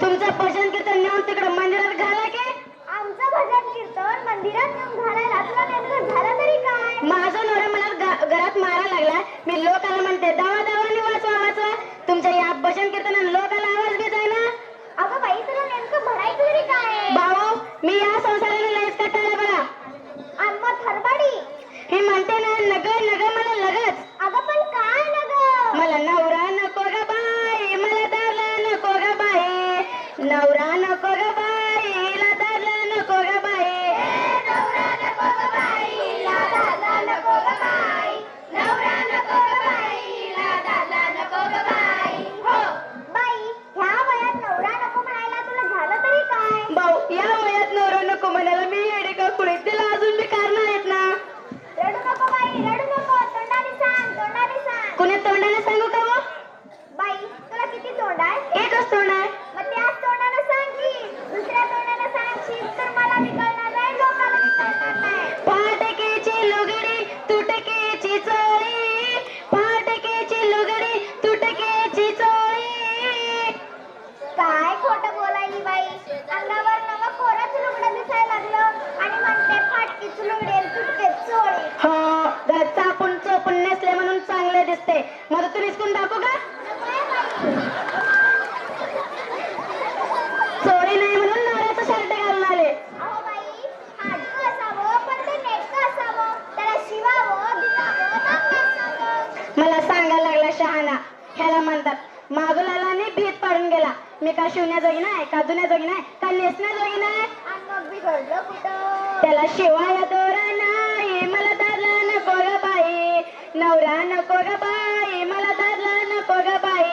तुमचं भजन कीर्तन नेऊन तिकडे मंदिरात घाला की. आमचं भजन कीर्तन मंदिरात नेऊन घालायला तुला नेमकं झालं तरी काय? माझा नवरा मला घरात मारायला लागला. मी लोकांना म्हणते दावा दावाने वाचवा वाचवा. तुमच्या या भजन कीर्तनाने लोकांना आवाज घेत आहे ना. अगं बाई तुला नेमकं म्हणायचं तरी काय? भाऊ मी या संसाराने लयच कटाळले बघा. आणि मग थरबाडी हे म्हणते ना नग नग मला लगच. अगं पण काय ना ग? मला नवरा नको ग बाई, मला दारला नको ग बाई. नवरा नको ग बाई, ला दारला नको ग बाई. नवरा नको ग बाई, ला दादा नको ग बाई. नवरा नको ग बाई, ला दादा नको ग बाई. हो बाई, ह्या वयात नवरा नको म्हणायला तुला झालं तरी काय? भाऊ या वयात नवरा नको म्हणायला मी येडे का कुणी? तिला अजून बी कारण आहेत ना. रडू नको बाई, रडू नको. तोंडाने सांग, तोंडाने सांग. कुणी तोंडाने सांगू का मग? बाई तुला किती तोंड आहे? एकच तोंड आहे. मग त्याच तोंडाने सांग की. दुसऱ्या तोंडाने सांगशील तर मला बी कळणार नाही, लोकांना बी कळणार नाही. फाटकेची लुगडी तुटकेची चोळी, फाटकेची लुगडी तुटकेची चोळी. काय खोटं बोलायली बाई. अंगावर नवं कोरच लुगडं दिसायला लागलं आणि म्हणते फाटकीच लुगडे तुटकेच चोळी. हो घरात चापून चोपून नेसले म्हणून चांगले दिसते. मग तू निसकून दाखवू का? चोळी नाही म्हणून नवऱ्याचं शर्ट घालून आले. अहो बाई, हाडकं असावं पण ते नेटकं असावं. त्याला शिवावं, भिजावं, मग नेसावं. मला सांगायला लागला शहाणा. ह्याला म्हणतात मागू लागला आणि भीत पाडून गेला. मी का शिवण्याजोगी नाही, का धुण्याजोगी नाही, का नेसण्याजोगी नाही. आणि मग बिघडलं कुठं? त्याला शिवाय दोरा नाही, मला दारला नको ग बाई. नवरा नको ग बाई, मला दारला नको ग बाई.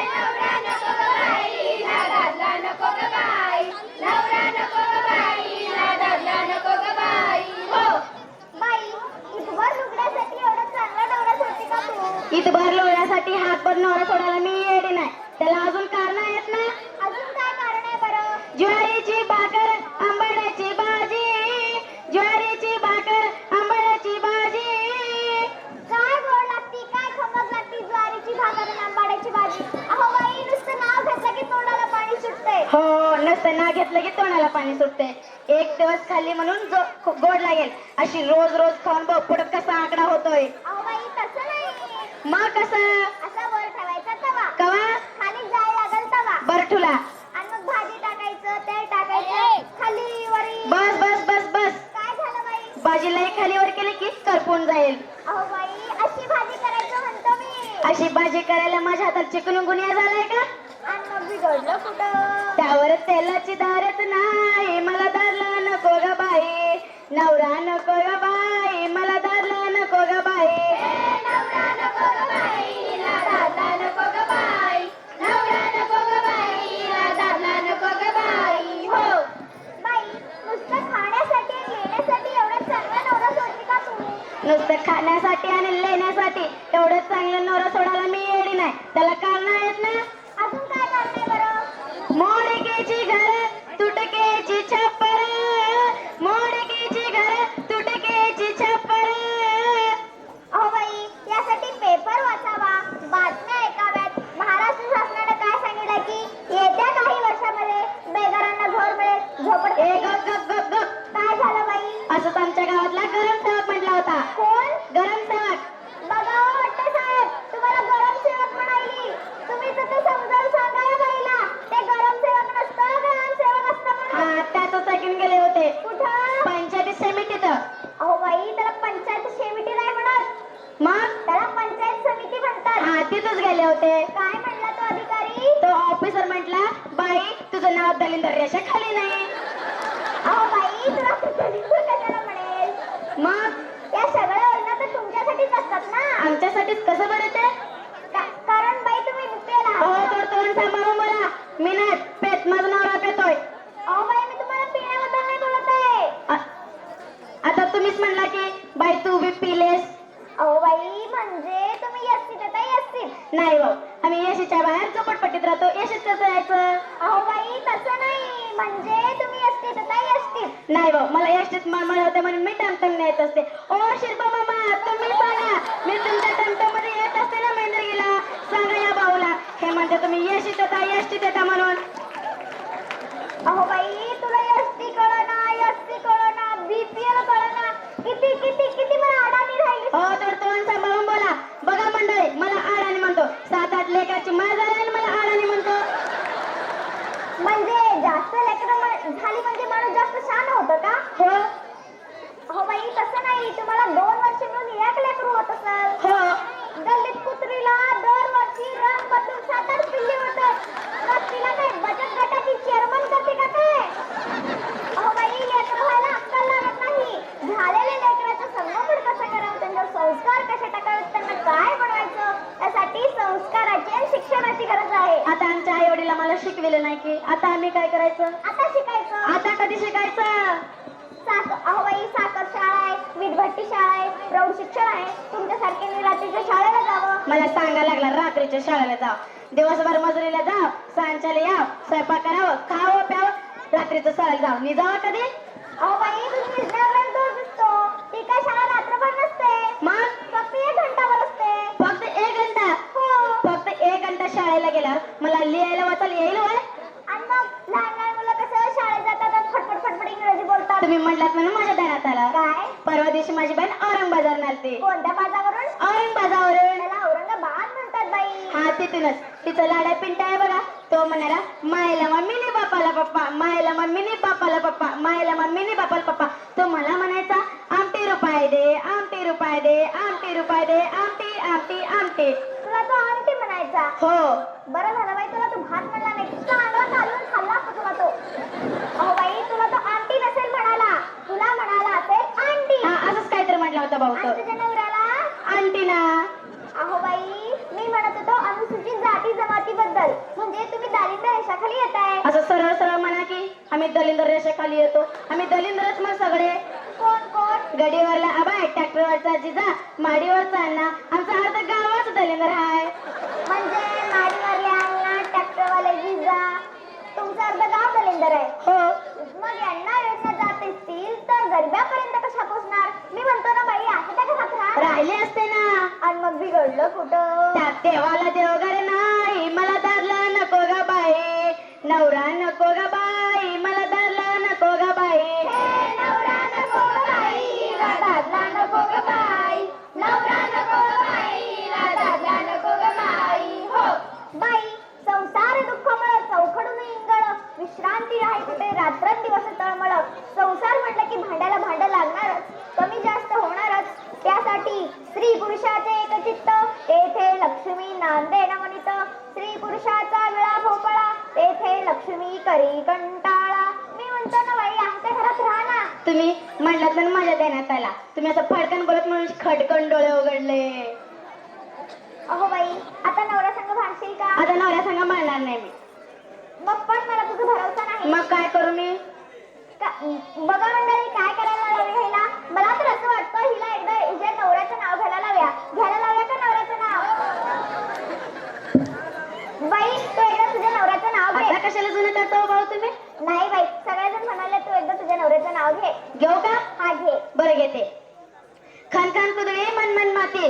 नवरा नको ग बाई, ला दादला नको ग बाई. नवरा नको ग बाई, ला दादला नको ग बाई. हो बाई, इथवर लुगड्यासाठी एवढं चांगला नवरा सोडते का तू? इथभर लोळ्यासाठी हातभर नवरा सोडायला मी येडी नाही. त्याला अजून कारण आहेत ना. अजून काय कारण आहे बरं? ज्वारीची भाकर आंबाड्याची भाजी, ज्वारीची भाकर आंबाड्याची भाजी. काय गोड लागती, काय खमक लागती ज्वारीची भाकर आणि आंबाड्याची भाजी. अहो बाई, नुसतं नाव घेतलं की तोंडाला पाणी सुटते. हो नसतं ना घेतलं की तोंडाला पाणी सुटते. एक दिवस खाल्ली म्हणून जो खूप गोड लागेल अशी रोज रोज खाऊन बघ पुढं कसा आकडा होतोय. अहो बाई, तसं नाही. मग कसं? असा वर ठेवायचा तवा, कवा खाली जाळ लागल तवा बर ठुला. आणि मग भाजी टाकायचं, तेल टाकायचं, खाली वरी. बस बस बस बस. काय झालं बाई? भाजीला खालीवर केली की करपून जाईल. अहो बाई, अशी भाजी करायचं म्हणतो मी. अशी भाजी करायला माझ्या हातात चिकन गुन्हा झालाय का? आणि मग बिघडलं कुठं? त्यावर तेलाची धारच नाही, मला दारला नको ग बाई. नवरा नको ग बाई, मला दारला नको ग बाई. नवरा नको ग बाई, ला दादला नको ग बाई. नवरा नको ग बाई, ला दादला नको ग बाई. हो बाई, नुसतं खाण्यासाठी आणि येण्यासाठी एवढा चांगला नवरा सोडते का तू? नुसतं खाण्यासाठी आणि लेण्यासाठी एवढं चांगलं नवरा सोडायला मी येडी नाही. त्याला कारण आहेत ना. अजून काय करते बरं? मोडकेची घर तुटकेची छप्पर, मोडकेची घर तुटकेची छप्पर. अहो बाई, यासाठी पेपर वाचावा, बातम्या ऐकाव्यात. महाराष्ट्र शासनाने काय सांगितलं की येत्या काही वर्षामध्ये बेघरांना घर मिळेल, झोपड. ए गप गप गप गप. काय झालं बाई? असंच आमच्या गावातला गरम सेवक म्हटला होता. कोण? गरम सेवक. बघावं वाटतं साहेब, तुम्हाला गरम सेवक म्हणायली. तुम्ही तर ते समजावून सांगा या बाईला. ते गरम सेवक नसतं, गरम सेवक असतं म्हणून. हा त्याच सेकंड गेले होते कुठं? पंचायती समितीत. अहो बाई, त्याला पंचायत समिती नाही म्हणत, मग त्याला पंचायत समिती म्हणतात. हा तिथंच गेले होते. काय म्हणला तो अधिकारी? तो ऑफिसर म्हटला बाई तुझं नाव दलिंदर रेषा खाली नाही. अहो बाई, तुला दलिंदर कशाला म्हणेल? मग या सगळ्या योजना तर तुमच्यासाठीच असतात ना. आमच्यासाठीच कसं बरं ते? कारण बाई तुम्ही पेला. हो तर तोंड सांभाळून बोला. मी नाही पेत, माझा नवरा पेतोय. अहो बाई, मी तुम्हाला पिण्याबद्दल नाही बोलत आहे. आता तुम्हीच म्हणला की बाई तू बी पिलेस. अहो बाई, म्हणजे तुम्ही यस्तीत येता यस्तीत. नाही हो आम्ही येशीच्या बाहेर झोपडपट्टीत राहतो. येशीत कसं यायचं? अहो बाई, तसं नाही. म्हणजे तुम्ही यस्तीत येता यस्तीत. नाही भाऊ मला यष्टीत मळमळ होते म्हणून मी टमटम नेत असते. ओ शिल्पा मामा तुम्ही सांगा, मी तुमच्या टमटम मध्ये येत असते ना मेंदरगीला. सांगा या भाऊला. हे म्हणते तुम्ही यशीत येता म्हणून. अहो बाई तुला एसटी कळना बीपीएल कळना किती किती किती मला अडाणी राहिली. हो तर तोंड सांभाळून बोला. बघा मंडळी, मला अडाणी म्हणतो. 7-8 लेकराची माय झाली आणि मला अडाणी म्हणतो. म्हणजे जास्त लेकरं झाली म्हणजे माणूस जास्त शहाणा होतं का? हो अहो बाई तसं नाही, तुम्हाला 2 वर्ष मिळून एक लेकरू होत असेल. हो गल्लीत कुत्रीला दरवर्षी रंग बदलून 7-8 पिल्ली होतात. मग तिला काय बचत गटाची चेअरमन करते का काय? अहो बाई लेकरं व्हायला अक्कल लागत नाही. झालेल्या लेकराचं संगोपन कसं करावं, त्यांच्यावर संस्कार कसे टाकावेत, त्यांना काय बनवायचं, यासाठी संस्काराची आणि शिक्षणाची गरज आहे. आता आमच्या आई वडील आम्हाला शिकविले नाही की आता आम्ही काय करायचं? आता शिकायचं. आता कधी शिकायचं? अहो बाई साखर शाळा आहे, वीटभट्टी शाळा आहे, प्रौढ शिक्षण आहे. तुमच्यासारख्यांनी रात्रीच्या शाळेला जावं. मला सांगा लागला रात्रीच्या शाळेला जाव, दिवसभर मजुरीला जाव, सांच्याला याव, स्वयंपाक करावं, खावं प्यावं, रात्रीचं शाळेला जाव. मी जावा कधी? अहो बाई तुम्ही विज्ञान दूर दिसतो. ती काय शाळा रात्रभर नसते, मग फक्त 1 घंटावर असते. फक्त 1 घंटा? हो. फक्त 1 घंटा शाळेला गेल्यावर मला लिहायला वाचायला येईल होय? आणि मग लहान लहान मुलं कसं शाळेत जातात आणि फटफट इंग्रजी बोलतात. तुम्ही म्हटलात म्हणून माझ्या ध्यानात आला. काय? परवा दिवशी माझी बहीण औरंगाबाद आलती. कोणत्या बाजावरून? औरंगाबादावरून. त्याला औरंगाबाद म्हणतात बाई. हा तिथूनच. तिचं लाडा पिंटा आहे बघा, तो म्हणाला मायला मम्मीने बापाला पप्पा, मायला मम्मीने बापाला पप्पा, मायला मम्मीने बापाला पप्पा. तो मला म्हणायचा आमटी रुपये दे, आमटी रुपये दे, आमटी रुपये दे, आमटी आमटी आमटी. तुला तो आंटी म्हणायचा? हो. बरं झालं बाई तुला तो भात म्हणला नाही, चांगला घालून खाल्ला असता तुला तो. अहो बाई तुला तो आंटी नसेल म्हणाला, तुला म्हणाला असेल आंटी. हा असंच काहीतरी म्हटला होता भाऊ आणि तो. तुझ्या नवऱ्याला? आंटी ना. अहो बाई मी म्हणत होतो अनुसूचित जाती जमातीबद्दल, म्हणजे तुम्ही दारिद्र्य रेषाखाली येताय. असं सरळ सरळ म्हणा की आम्ही दलिंद्र रेषेखाली येतो. आम्ही दलिंद्रच मग सगळे. कोण कोण? गडीवरला आबाय, ट्रॅक्टरवरचा जिजा, माडीवरचा अण्णा, आमचा अर्ध गावाच दलिंद्र हाय. म्हणजे माडीवाले अण्णा, ट्रॅक्टरवाले जिजा, तुमचं अर्ध गाव दलिंदर आहे. हो. मग यांना योजना जात असतील तर गरिबापर्यंत कशा पोचणार? मी म्हणतो ना बाई आहे त्या घरात राहा. राहिले असते ना. आणि मग बिघडलं कुठं? त्या देवाला देवघर नाही, मला धरला नको ग बाई, नवरा नको ग बाई, मला धरला नको ग बाई. हे नवरा नको ग बाई, दादला नको ग बाई, नवरा नको ग बाई, दादला नको ग बाई. हो बाई संसार दुःखमळ चौखडून इंगळ, विश्रांती राही कुठे रात्रंदिवस तळमळ. संसार म्हटलं की भांड्याला भांडं लागणारच, कमी जास्त होणारच. त्यासाठी स्त्री पुरुषाचे एक चित्त, तेथे लक्ष्मी नांदे नवनीत. स्त्री पुरुषाचा विळा भोपळा, तेथे लक्ष्मी करी कंटाळा. मी म्हणतो ना बाई आहे त्या घरात राहा ना. तुम्ही म्हणलात ना माझ्या ध्यानात आला. तुम्ही असं फडकन बोलत म्हणून खडकन डोळे उघडले. अहो बाई आता नवरा संग भांडशील का? आता नवऱ्या सांगा म्हणणार नाही मी. मग पण मला तुझा भरोसा नाही. मग काय करू मी? बघा मंडळी काय करायला लावूया हिला. मला तर असं वाटतं हिला एकदा हिच्या नवऱ्याचं नाव घ्यायला लावूया का नवऱ्याचं नाव? बाई तू एकदा तुझ्या नवऱ्याचं नाव घे. आता कशाला जुनं करतो भाऊ तुम्ही? नाही बाई सगळेजण म्हणाले तू एकदा तुझ्या नवऱ्याचं नाव घे. घेऊ का? हा घे. बरं घेते. खन खन कुदळी मन मन माती.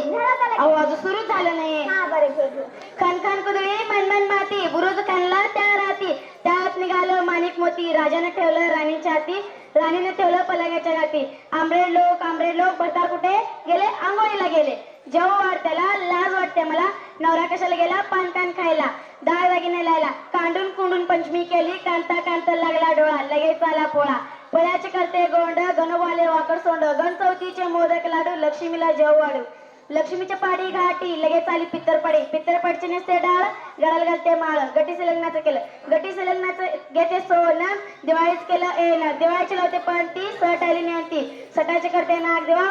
अहो अजून सुरू झालं नाही. हा बरं घे घे. खन खन कुदळी मन मन माती, बुरुज खणला त्या राती, त्यात निघालं माणिक मोती, राजाने ठेवलं राणीच्या हाती, राणीने ठेवलं पलंगाच्या गाठी. आंबरे लोक भरता कुठे गेले? आंघोळीला गेले. जेव्हा वाटत्याला लाज वाटते मला, नवरा कशाला गेला पान कान खायला, डाळ दागिने लायला, कांडून कुंडून पंचमी केली, कांता कांता लागला डोळा, लगेच आला पोळा. पोळ्याचे करते गोंड, गणवाले वाकड सोंड, गण चौथीचे मोदक लाडू, लक्ष्मीला जेव वाढू. लक्ष्मीच्या पाडी घाटी, लगेच आली पित्तरपडी, पित्तरपडचे नेसते डाळ, गळाला घालते माळ. गटीचे लग्नाचं केलं, गटीचे लग्नाचं घेते सोनं, दिवाळीच केलं एन, दिवाळीची लावते पणती, सट आली नेंती, सटाचे करते नाग देवा,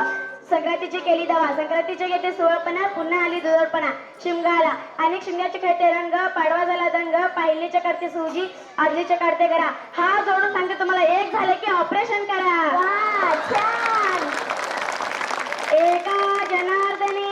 संक्रांतीची केली दवा, संक्रांतीचे घेते सोळपणा, पुन्हा आली दुधळपणा. शिमगाला अनेक शिमग्याचे खेळते रंग, पाडवा झाला दंग, पाहिलीचे करते सुजी, आदलीचे काढते घरा. हा जोडून सांगते तुम्हाला, एक झालं की ऑपरेशन करा. वा छान. एका जनार्दनी